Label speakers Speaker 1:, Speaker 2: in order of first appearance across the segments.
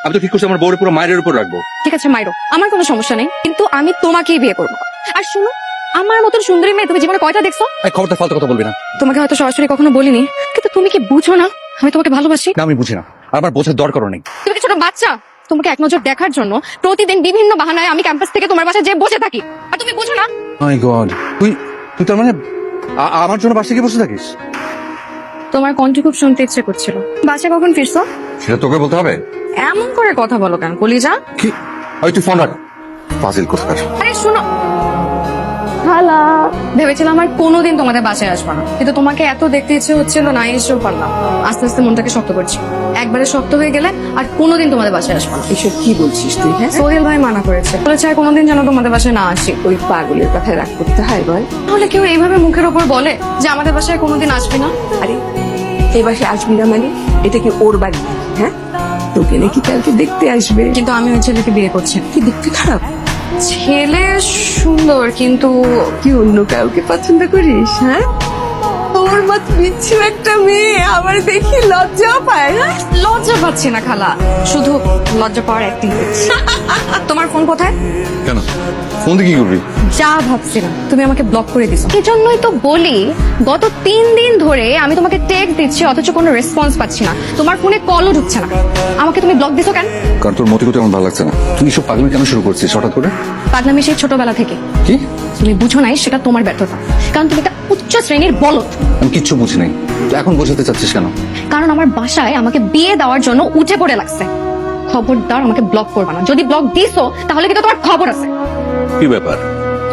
Speaker 1: আমি তো ঠিক করছি আমার বউরে পুরো মায়ের উপর রাখবো।
Speaker 2: ঠিক আছে মাইরো, আমার কোনো সমস্যা নেই, কিন্তু আমি তোমাকেই বিয়ে করবো। আর শুনো, আমার মতন সুন্দরী মেয়ে তুমি জীবনে কয়টা দেখছো?
Speaker 1: এই খবরটা ফালতু কথা বলবি না।
Speaker 2: তোমাকে হয়তো সরাসরি কখনো বলিনি, কিন্তু তুমি কি বুঝো না আমি তোমাকে ভালোবাসি?
Speaker 1: না আমি বুঝি না, আর আমার বোঝার দরকারও নেই।
Speaker 2: তুমি কি ছোট বাচ্চা? তোমাকে এক নজর দেখার জন্য প্রতিদিন বিভিন্ন বাহানায় আমি ক্যাম্পাস থেকে তোমার বাসায় যেয়ে বসে থাকি, আর তুমি বুঝো না?
Speaker 1: মাই গড, তুই তুই তার মানে আমার জন্য বাসায় গিয়ে বসে থাকিস?
Speaker 2: তোমার কণ্ঠ খুব শুনতে ইচ্ছে করছিল। বাসায় কখন ফিরছো?
Speaker 1: সেটা তোকে বলতে হবে?
Speaker 2: এমন করে কথা বলো কেন কলিজা?
Speaker 1: কি ওই তুই ফোন রাখ, ফাজিল কোথাকার।
Speaker 2: আরে শোনো, ভেবেছিলাম আর কোনোদিন তোমাদের বাসায় আসবো না, কিন্তু তোমাকে এত দেখতে ইচ্ছে হচ্ছিল না, এসেও পারলাম। আস্তে আস্তে মনটাকে শক্ত করছি, একবারে শক্ত হয়ে গেলে আর কোনোদিন তোমাদের বাসায় আসবো না।
Speaker 3: এসব কি বলছিস তুই? হ্যাঁ,
Speaker 2: সোহেল ভাই মানা করেছে, বলেছে আর কোনোদিন যেন তোমাদের বাসায় না আসি।
Speaker 3: ওই পাগলের কথায় রাগ করতে হয় বল?
Speaker 2: তাহলে কেউ এইভাবে মুখের ওপর বলে যে আমাদের বাসায় কোনোদিন আসবে না?
Speaker 3: আরে এই বাসে আসবি না মানে এটা কি ওর বাড়ি? হ্যাঁ, তোকে নাকি কালকে দেখতে আসবে।
Speaker 2: কিন্তু আমি ওই ছেলেকে বিয়ে করছি।
Speaker 3: কি দেখতে খারাপ?
Speaker 2: ছেলে সুন্দর, কিন্তু
Speaker 3: কি অন্য কাউকে পছন্দ করিস? হ্যাঁ, তোর মত বিচ্ছু একটা মেয়ে আমার দেখি লজ্জা পায়। হ্যাঁ,
Speaker 2: লজ্জা পাচ্ছি না খালা, শুধু লজ্জা পাওয়ার অ্যাক্টিং করছি। তোমার ফোন কোথায়?
Speaker 1: কেন ফোন দিয়ে কি করবি?
Speaker 2: যা ভাবছিলাম, তুমি আমাকে ব্লক করে দিছো। এই জন্যই তো বলি, গত 3 দিন ধরে আমি তোমাকে টেক্সট দিচ্ছি অথচ কোনো রেসপন্স পাচ্ছি না, তোমার ফোনে কলও ঢুকছে না। আমাকে তুমি ব্লক দিছো কেন?
Speaker 1: কারণ তোর মতি আমার ভালো লাগছে না। তুই এসব পাগলামি কেন শুরু করছিস হঠাৎ করে?
Speaker 2: পাগলামি সেই ছোটবেলা থেকে।
Speaker 1: কি
Speaker 2: তুমি বুঝো নাই, সেটা তোমার ব্যর্থতা, কারণ তুমি একটা উচ্চ শ্রেণীর বলদ।
Speaker 1: আমি কিচ্ছু বুঝি নাই, তুই এখন বোঝাতে চাচ্ছিস কেন?
Speaker 2: কারণ আমার বাসায় আমাকে বিয়ে দেওয়ার জন্য উঠে পড়ে লাগছে। খবরদার আমাকে ব্লক করবা না, যদি ব্লক দিছো তাহলে কিন্তু তোমার খবর আছে।
Speaker 4: কি ব্যাপার,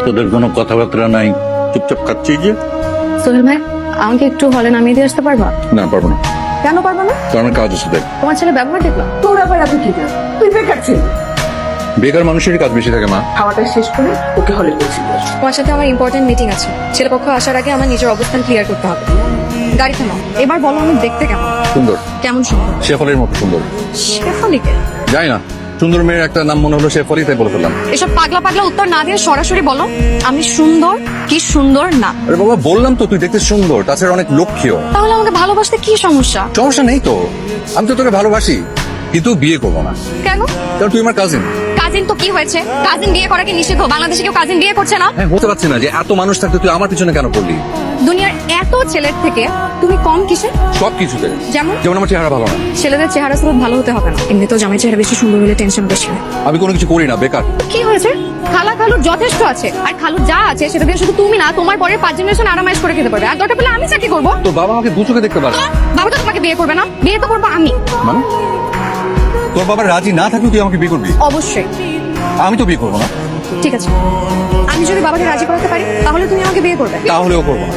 Speaker 4: তোদের কোনো কথাবার্তা নাই, চুপচাপ খাচ্ছিস যে?
Speaker 2: সোহেল ভাই, আমাকে একটু হলে নামিয়ে দিয়ে আসতে পারবা?
Speaker 1: না পারবো না।
Speaker 2: কেন পারবা না?
Speaker 1: তোর আমার কাজ আছে দেখ।
Speaker 2: তোমার ছেলে ব্যবহার দেখলাম।
Speaker 3: তোর আবার এত কি কাজ? তুই বেকার ছিলি।
Speaker 1: বেকার মানুষেরই কাজ বেশি থাকে মা।
Speaker 3: খাওয়াটা শেষ করে ওকে হলে পৌঁছে দিস।
Speaker 2: তোমার সাথে আমার ইম্পর্টেন্ট মিটিং আছে, ছেলেপক্ষ আসার আগে আমার নিজের অবস্থান ক্লিয়ার করতে হবে। গাড়ি থামাও, এবার বলো আমি দেখতে কেমন?
Speaker 1: সুন্দর,
Speaker 2: কেমন সুন্দর?
Speaker 1: শেফালির মতো সুন্দর।
Speaker 2: শেফালিকে?
Speaker 1: জানি না, সুন্দর মেয়ের একটা নাম মনে হলো শেফালি, তাই বলে ফেললাম।
Speaker 2: এসব পাগলা পাগলা উত্তর না দিয়ে সরাসরি বলো আমি সুন্দর কি সুন্দর না।
Speaker 1: আরে বাবা বললাম তো তুই দেখতে সুন্দর, তাছাড়া অনেক লক্ষ্মীও।
Speaker 2: তাহলে আমাকে ভালোবাসতে কি সমস্যা?
Speaker 1: সমস্যা নেই তো, আমি তো তোকে ভালোবাসি, কিন্তু বিয়ে করবো না।
Speaker 2: কেন?
Speaker 1: কারণ তুই আমার কাজিন।
Speaker 2: কাজিন তো কি হয়েছে? কাজিন বিয়ে করা কি নিষিদ্ধ? বাংলাদেশে কেউ কাজিন বিয়ে করছে না।
Speaker 1: হ্যাঁ, হতে পারছি না যে এত মানুষ থাকতে তুই আমার পিছনে কেন পড়লি?
Speaker 2: দুনিয়ার এত ছেলের থেকে তুমি কম কিসে?
Speaker 1: সব কিছুতে।
Speaker 2: যেমন?
Speaker 1: যেমন আমার চেহারা ভালো না।
Speaker 2: ছেলেদের চেহারা স্রোত ভালো হতে হবে না, এমনিতেও জামাই চেহারা বেশি সুন্দর হলে টেনশন বেশি হয়।
Speaker 1: আমি কোনো কিছু করি না, বেকার।
Speaker 2: কি হয়েছে? খালা খালুর যথেষ্ট আছে, আর খালু যা আছে সেটা দিয়ে শুধু তুমি না, তোমার পরে 5 জেনারেশন আরামাইজ করে খেতে পারবে। আর দরকার পেলে আমি চাকরি করবো।
Speaker 1: তোর বাবা আমাকে দু চোখে দেখতে পারে।
Speaker 2: বাবা তো তোমাকে বিয়ে করবে না, বিয়ে তো করবো আমি।
Speaker 1: মানে তোর বাবা রাজি না থাকলে তুই আমাকে বিয়ে করবি?
Speaker 2: অবশ্যই।
Speaker 1: আমি তো বিয়ে করবো না।
Speaker 2: ঠিক আছে, আমি যদি বাবাকে রাজি করাতে পারি তাহলে তুমি আমাকে বিয়ে করবে।
Speaker 1: তাহলেও করবো না।